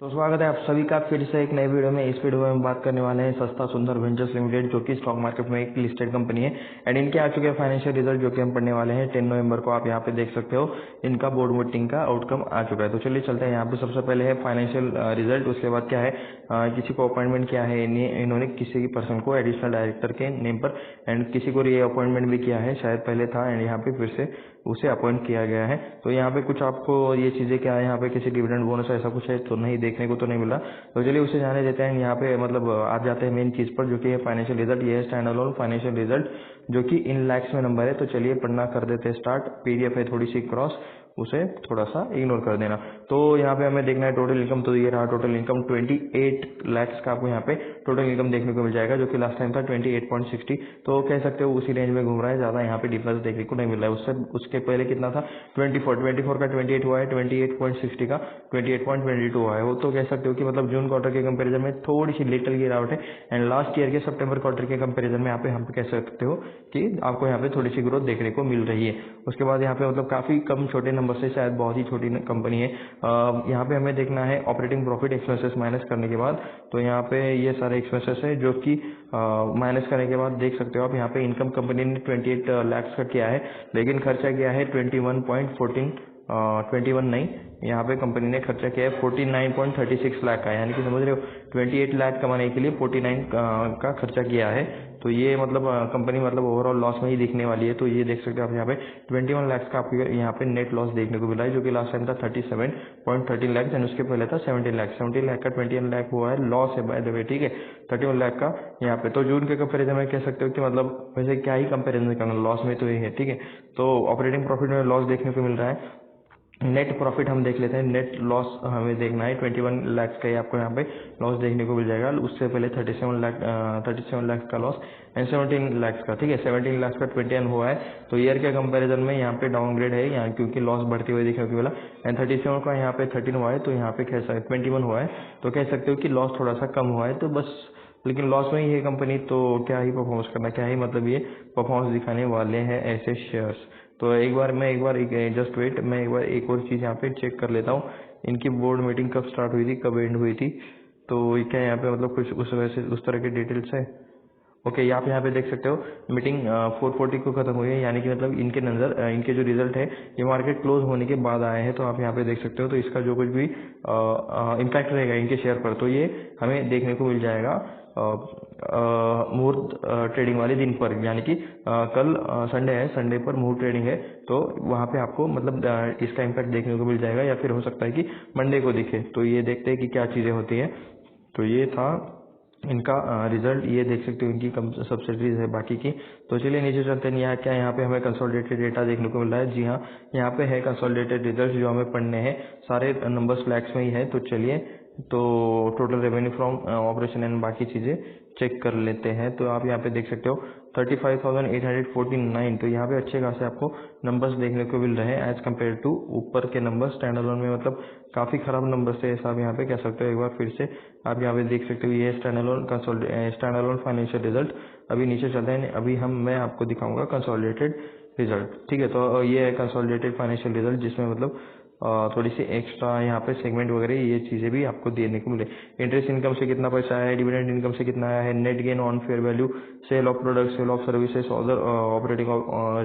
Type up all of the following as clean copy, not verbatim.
तो स्वागत है आप सभी का फिर से एक नए वीडियो में। इस वीडियो में हम बात करने वाले हैं सस्ता सुंदर वेंचर्स लिमिटेड, जो कि स्टॉक मार्केट में एक लिस्टेड कंपनी है एंड इनके आ चुके हैं फाइनेंशियल रिजल्ट, जो कि हम पढ़ने वाले हैं 10 नवंबर को। आप यहाँ पे देख सकते हो इनका बोर्ड मीटिंग का आउटकम आ चुका है। तो चलिए चलते हैं। यहाँ पे सबसे पहले है फाइनेंशियल रिजल्ट, उसके बाद क्या है किसी को अपॉइंटमेंट किया है इन्होंने किसी पर्सन को एडिशनल डायरेक्टर के नेम पर, एंड किसी को री अपॉइंटमेंट भी किया है, शायद पहले था एंड यहाँ पे फिर से उसे अपॉइंट किया गया है। तो यहाँ पे कुछ आपको ये चीजें क्या है, यहाँ पे किसी डिविडेंड बोनस ऐसा कुछ है तो नहीं, देखने को तो नहीं मिला। तो चलिए उसे जाने देते हैं। यहाँ पे मतलब आ जाते हैं मेन चीज पर, जो कि है फाइनेंशियल रिजल्ट। ये है स्टैंड अलोन फाइनेंशियल रिजल्ट, जो कि इन लैक्स में नंबर है। तो चलिए पढ़ना कर देते हैं स्टार्ट। पीडीएफ है थोड़ी सी क्रॉस, उसे थोड़ा सा इग्नोर कर देना। तो यहाँ पे हमें देखना है टोटल इनकम। तो ये रहा टोटल इनकम 28 लाख का आपको यहाँ पे टोटल इनकम देखने को मिल जाएगा, जो कि लास्ट टाइम था 28.60। तो कह सकते हो उसी रेंज में घूम रहा है, ज्यादा यहाँ पे डिफरेंस देखने को नहीं मिल रहा है। उसके पहले कितना था 24 का 28 हुआ है, 28.60 का 28.22 हुआ है। वो तो कह सकते हो कि मतलब जून क्वार्टर के कंपेरिजन में थोड़ी सी लिटिल गिरावट है एंड लास्ट ईयर के सितंबर क्वार्टर के कंपेरिजन में यहाँ पे कह सकते हो कि आपको यहाँ पे थोड़ी सी ग्रोथ देखने को मिल रही है। उसके बाद यहाँ पे मतलब काफी कम छोटे नंबर से, शायद बहुत ही छोटी कंपनी है। यहाँ पे हमें देखना है ऑपरेटिंग प्रॉफिट एक्सपेंसेस माइनस करने के बाद। तो यहाँ पे ये सारे एक्सपेंसेस है जो कि माइनस करने के बाद देख सकते हो आप। यहाँ पे इनकम कंपनी ने 28 लाख का किया है, लेकिन खर्चा किया है 21 नहीं, यहाँ पे कंपनी ने खर्चा किया है 49.36 लाख का, यानी कि समझ रहे हो 28 लाख कमाने के लिए 49 का खर्चा किया है। तो ये मतलब कंपनी मतलब ओवरऑल लॉस में ही दिखने वाली है। तो ये देख सकते हो आप यहाँ पे 21 लाख का आपको यहाँ पे नेट लॉस देखने को मिला है, जो कि लास्ट टाइम था 37.13 लाख एंड उसके पहले था 17 लाख का 21 लाख हुआ है लॉस है बाय द वे, ठीक है 31 लाख का यहाँ पे। तो जून के कंपेरिजन में कह सकते हो कि मतलब वैसे क्या ही कंपेरिजन करना, लॉस में तो ये है, ठीक है। तो ऑपरेटिंग प्रॉफिट में लॉस देखने को मिल रहा है। नेट प्रॉफिट हम देख लेते हैं। नेट लॉस हमें देखना है 21 लाख का, आपको यहाँ पे लॉस देखने को मिल जाएगा। उससे पहले 37 लाख का लॉस एंड 17 लाख का, ठीक है 17 लाख का 21 हुआ है। तो ईयर के कंपैरिजन में यहाँ पे डाउनग्रेड है यहाँ, क्योंकि लॉस बढ़ती हुई देखने को मिला एंड 37 का यहाँ पे 13 हुआ है, तो यहाँ पे 21 हुआ है। तो कह सकते हो कि लॉस थोड़ा सा कम हुआ है, तो बस लेकिन लॉस में ही है कंपनी, तो क्या ही परफॉर्मेंस करना, क्या ही मतलब ये परफॉर्मेंस दिखाने वाले हैं ऐसे शेयर्स। तो एक बार जस्ट वेट, मैं एक बार एक और चीज यहाँ पे चेक कर लेता हूँ। इनकी बोर्ड मीटिंग कब स्टार्ट हुई थी, कब एंड हुई थी, तो क्या यहाँ पे मतलब कुछ उस वजह से उस तरह के डिटेल्स है। ओके, आप यहाँ पे देख सकते हो मीटिंग 4:40 को खत्म हुई है, यानी कि मतलब इनके नजर इनके जो रिजल्ट है ये मार्केट क्लोज होने के बाद आए हैं। तो आप यहाँ पे देख सकते हो, तो इसका जो कुछ भी इम्पैक्ट रहेगा इनके शेयर पर, तो ये हमें देखने को मिल जाएगा मुहूर्त ट्रेडिंग वाले दिन पर, यानी कि कल संडे है, संडे पर मुहूर्त ट्रेडिंग है। तो वहाँ पे आपको मतलब इसका इम्पैक्ट देखने को मिल जाएगा, या फिर हो सकता है कि मंडे को दिखे। तो ये देखते हैं कि क्या चीजें होती है। तो ये था इनका रिजल्ट, ये देख सकते हो इनकी सब्सिडीज है बाकी की। तो चलिए नीचे चलते हैं। यहाँ क्या, यहाँ पे हमें कंसोलिडेटेड डेटा देखने को मिल रहा है। जी हाँ, यहाँ पे है कंसोलिडेटेड रिजल्ट जो हमें पढ़ने हैं, सारे नंबर्स फ्लैक्स में ही है। तो चलिए, तो total revenue from operation and बाकी चीजें चेक कर लेते हैं। तो आप यहाँ पे देख सकते हो 35,849। तो यहाँ पे अच्छे खासे आपको नंबर्स देखने को मिल रहे हैं एज कम्पेयर टू ऊपर के नंबर्स। स्टैंड अलोन में मतलब काफी खराब नंबर्स है, ऐसा आप यहाँ पे कह सकते हो। एक बार फिर से आप यहाँ पे देख सकते हो, ये स्टैंड अलोन फाइनेंशियल रिजल्ट। अभी नीचे चलते हैं, अभी मैं आपको दिखाऊंगा कंसोलिडेटेड रिजल्ट, ठीक है। तो ये है कंसोलिडेटेड फाइनेंशियल रिजल्ट, जिसमें मतलब थोड़ी सी एक्स्ट्रा यहाँ पे सेगमेंट वगैरह ये चीजें भी आपको देने को मिले। इंटरेस्ट इनकम से कितना पैसा आया है, डिविडेंड इनकम से कितना आया है, net gain on fair value, sale of product, sale of services, other operating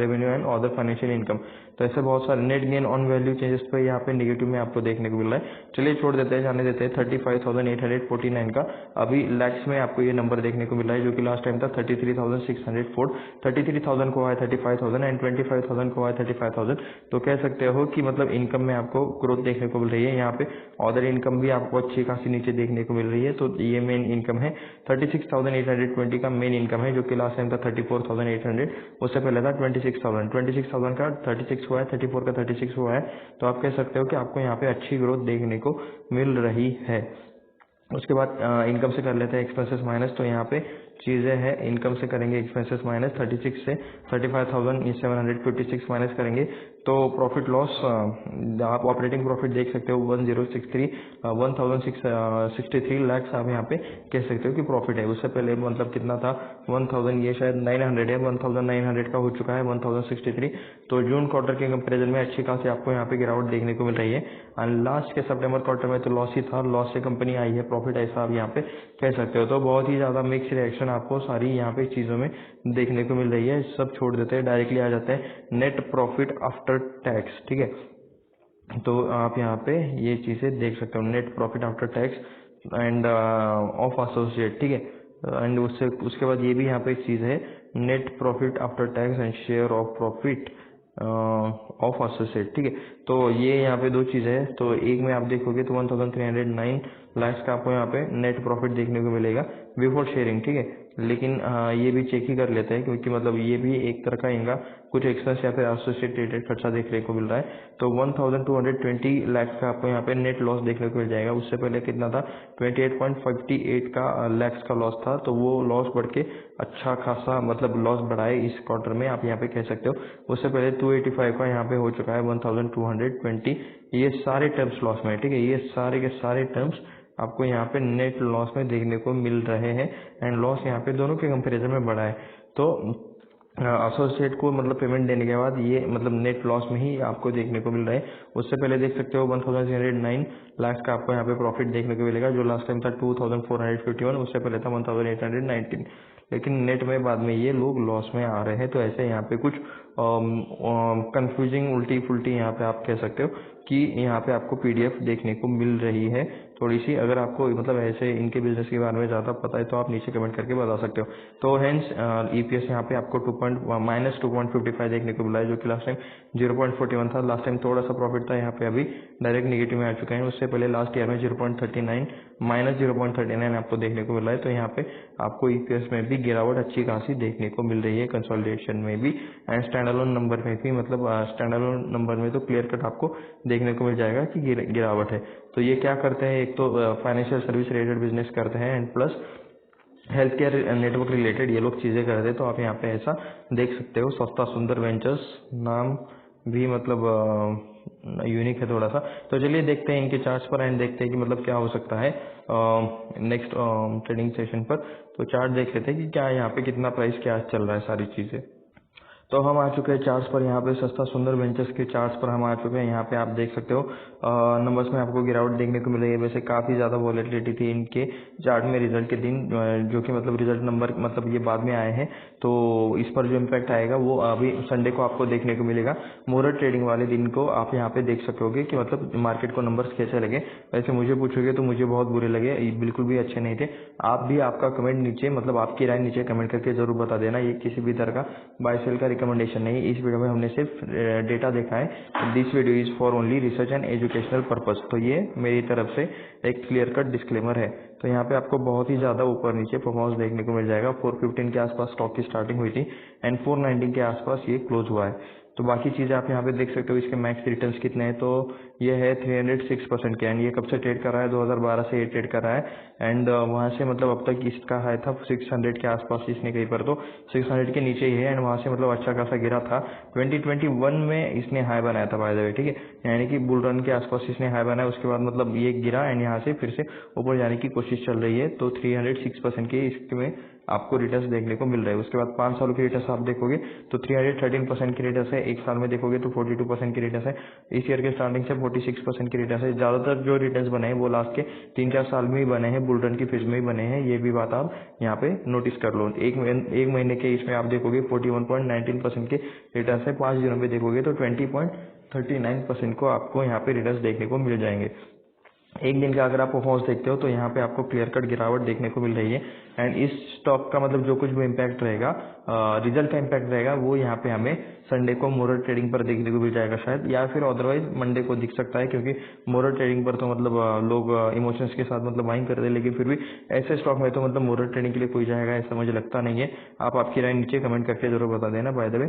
revenue and other financial income. तो ऐसे बहुत सारे net gain on value changes पे यहाँ पे नेगेटिव में आपको देखने को मिल रहा है। चलिए छोड़ देते हैं, जाने देते हैं। 35,849 का अभी लैक्स में आपको ये नंबर देखने को मिल रहा है, जो कि लास्ट टाइम था 33,604। 33,000 को आया 35,000 एंड 25,000 को आया 35,000। तो कह सकते हो कि मतलब इनकम में आपको ग्रोथ देखने को मिल रही है। यहाँ पे अदर इनकम भी आपको अच्छी खासी नीचे देखने को मिल रही है। तो ये मेन इनकम है 36,820 का मेन इनकम है, जो कि लास्ट टाइम था 34,800। उससे पहले था 26,000 का 36 हुआ है, 34 का 36 हुआ है। तो आप कह सकते हो कि आपको यहाँ पे अच्छी ग्रोथ देखने को मिल रही है। उसके बाद इनकम से कर लेते हैं एक्सपेंसेस माइनस। तो यहाँ पे चीज़ें हैं, इनकम से करेंगे एक्सपेंसेस माइनस 36 से 35,756 माइनस करेंगे तो प्रॉफिट लॉस आप ऑपरेटिंग प्रॉफिट देख सकते हो 1663 लैक्स आप यहाँ पे कह सकते हो कि प्रॉफिट है। उससे पहले मतलब कितना था 1000, ये शायद 900 है, 1900 का हो चुका है 1063। तो जून क्वार्टर के कंपेरिजन में अच्छी खासी आपको यहाँ पे गिरावट देखने को मिल रही है। और लास्ट के सितंबर क्वार्टर में तो लॉस ही था, लॉस से कंपनी आई है प्रॉफिट, ऐसा आप यहाँ पे कह सकते हो। तो बहुत ही ज़्यादा मिक्स रिएक्शन आपको सारी यहाँ पे चीज़ों में देखने को मिल रही है। सब छोड़ देते हैं, डायरेक्टली आ जाते हैं नेट प्रॉफिट आफ्टर टैक्स, ठीक है। तो आप यहाँ पे ये चीज़ें देख सकते हो, net profit after tax end of associate, ठीक है। एंड उसके बाद ये भी यहाँ पे एक चीज़ है, net profit after tax and share of profit of associate, ठीक है। तो ये यहाँ पे दो चीज़ें हैं। तो एक में आप देखोगे तो 1309 लाख का आपको यहाँ पे नेट प्रॉफिट देखने को मिलेगा बिफोर शेयरिंग, ठीक है। लेकिन ये भी चेक ही कर लेते हैं क्योंकि मतलब ये भी एक तरह का इनका कुछ एक्सपेंस या फिर एसोसिएटेड खर्चा देखने को मिल रहा है। तो 1220 लाख का आपको यहाँ पे नेट लॉस देखने को मिल जाएगा। उससे पहले कितना था 28.58 का लैक्स का लॉस था, तो वो लॉस बढ़ के अच्छा खासा मतलब लॉस बढ़ा है इस क्वार्टर में, आप यहाँ पे कह सकते हो। उससे पहले 285 का यहाँ पे हो चुका है 1220। ये सारे टर्म्स लॉस में है, ठीक है। ये सारे के सारे टर्म्स आपको यहाँ पे नेट लॉस में देखने को मिल रहे हैं एंड लॉस यहाँ पे दोनों के कंपैरिजन में बढ़ा है। तो एसोसिएट को मतलब पेमेंट देने के बाद ये मतलब नेट लॉस में ही आपको देखने को मिल रहा है। उससे पहले देख सकते हो 1309 लाख का आपको यहाँ पे प्रॉफिट देखने को मिलेगा, जो लास्ट टाइम था 2451, उससे पहले था 1819। लेकिन नेट में बाद में ये लोग लॉस में आ रहे हैं। तो ऐसे यहाँ पे कुछ कंफ्यूजिंग उल्टी फुल्टी यहाँ पे आप कह सकते हो कि यहाँ पे आपको पीडीएफ देखने को मिल रही है थोड़ी सी। अगर आपको मतलब ऐसे इनके बिजनेस के बारे में ज़्यादा पता है तो आप नीचे कमेंट करके बता सकते हो। तो हेंस ईपीएस यहाँ पे आपको -2.55 देखने को मिला है, जो कि लास्ट टाइम 0.41 था। लास्ट टाइम थोड़ा सा प्रॉफिट था, यहाँ पे अभी डायरेक्ट नेगेटिव में आ चुका है। उससे पहले लास्ट ईयर में 0.39 -0.39 आपको देखने को मिल रहा है। तो यहाँ पे आपको ईपीएस में भी गिरावट अच्छी खासी देखने को मिल रही है, कंसोलिडेशन में भी एंड स्टैंड अलोन नंबर में भी। मतलब स्टैंड अलोन नंबर में तो क्लियर कट आपको देखने को मिल जाएगा कि गिरावट है। तो ये क्या करते हैं, एक तो फाइनेंशियल सर्विस रिलेटेड बिजनेस करते हैं and plus health care network related ये लोग चीज़ें करते हैं। तो आप यहाँ पे ऐसा देख सकते हो। सस्ता सुंदर वेंचर्स नाम भी मतलब यूनिक है थोड़ा सा। तो चलिए देखते हैं इनके चार्ट्स पर एंड देखते हैं कि मतलब क्या हो सकता है नेक्स्ट ट्रेडिंग सेशन पर। तो चार्ट देख लेते हैं कि क्या यहाँ पे कितना प्राइस क्या चल रहा है सारी चीज़ें। तो हम आ चुके हैं चार्ट्स पर। यहाँ पे सस्ता सुंदर वेंचर्स के चार्ट्स पर हम आ चुके हैं। यहाँ पे आप देख सकते हो नंबर्स में आपको गिरावट देखने को मिल रही है। वैसे काफ़ी ज़्यादा वॉलेटिलिटी थी इनके चार्ट में रिजल्ट के दिन, जो कि मतलब रिजल्ट नंबर मतलब ये बाद में आए हैं। तो इस पर जो इम्पैक्ट आएगा वो अभी संडे को आपको देखने को मिलेगा। मोरल ट्रेडिंग वाले दिन को आप यहाँ पे देख सकोगे कि मतलब मार्केट को नंबर्स कैसे लगे। वैसे मुझे पूछोगे तो मुझे बहुत बुरे लगे, बिल्कुल भी अच्छे नहीं थे। आप भी आपका कमेंट नीचे मतलब आपकी राय नीचे कमेंट करके जरूर बता देना। ये किसी भी तरह का बाय सेल का रिकमेंडेशन नहीं। इस वीडियो में हमने सिर्फ डेटा देखा है। This video is for only research and educational purpose. तो ये मेरी तरफ से एक क्लियर कट डिस्क्लेमर है। तो यहाँ पे आपको बहुत ही ज़्यादा ऊपर नीचे परफॉर्मेंस देखने को मिल जाएगा। 415 के आसपास स्टॉक की स्टार्टिंग हुई थी एंड 490 के आसपास ये क्लोज हुआ है। तो बाकी चीज़ें आप यहाँ पे देख सकते हो। इसके मैक्स रिटर्न्स कितने हैं, तो ये है 306% के एंड ये कब से ट्रेड कर रहा है, 2012 से ये ट्रेड कर रहा है एंड वहाँ से मतलब अब तक इसका हाई था 600 के आसपास। इसने कहीं पर तो 600 के नीचे ही है एंड वहाँ से मतलब अच्छा खासा गिरा था। 2021 में इसने हाई बनाया था बाय द वे, ठीक है। यानी कि बुल रन के आसपास इसने हाई बनाया, उसके बाद मतलब ये गिरा एंड यहाँ से फिर से ऊपर जाने की कोशिश चल रही है। तो 306% के इसमें आपको रिटर्न्स देखने को मिल रहे हैं। उसके बाद 5 सालों के रिटर्न्स आप देखोगे तो 313% की रिटर्न्स है। एक साल में देखोगे तो 42% की रिटर्न्स है। इस ईयर के स्टार्टिंग से 46% की रिटर्न्स है। ज़्यादातर जो रिटर्न्स बने हैं वो लास्ट के 3-4 साल में ही बने हैं, बुल रन की फेज में ही बने हैं। ये भी बात आप यहाँ पे नोटिस कर लो। एक महीने के इसमें आप देखोगे 41.19% के रिटर्न्स है। 5 दिनों में देखोगे तो 20.39% को आपको यहाँ पे रिटर्न्स देखने को मिल जाएंगे। एक दिन का अगर आप परफॉर्मेंस देखते हो तो यहाँ पे आपको क्लियर कट गिरावट देखने को मिल रही है एंड इस स्टॉक का मतलब जो कुछ भी इम्पैक्ट रहेगा, रिजल्ट का इम्पैक्ट रहेगा, वो यहाँ पे हमें संडे को मोरल ट्रेडिंग पर देखने को मिल जाएगा शायद, या फिर अदरवाइज मंडे को दिख सकता है। क्योंकि मोरल ट्रेडिंग पर तो मतलब लोग इमोशंस के साथ मतलब बाइंग करते हैं, लेकिन फिर भी ऐसे स्टॉक में तो मतलब मोरल ट्रेडिंग के लिए कोई जाएगा ऐसा मुझे लगता नहीं है। आप आपकी राय नीचे कमेंट करके जरूर बता देना। By the way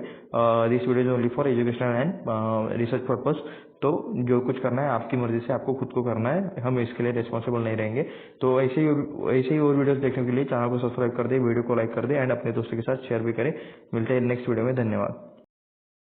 this video is only for educational and research purpose. तो जो कुछ करना है आपकी मर्जी से आपको खुद को करना है, हम इसके लिए रिस्पॉन्सिबल नहीं रहेंगे। तो ऐसे ही और वीडियोस देखने के लिए चैनल को सब्सक्राइब कर दे, वीडियो को लाइक कर दे एंड अपने दोस्तों के साथ शेयर भी करें। मिलते हैं नेक्स्ट वीडियो में, धन्यवाद।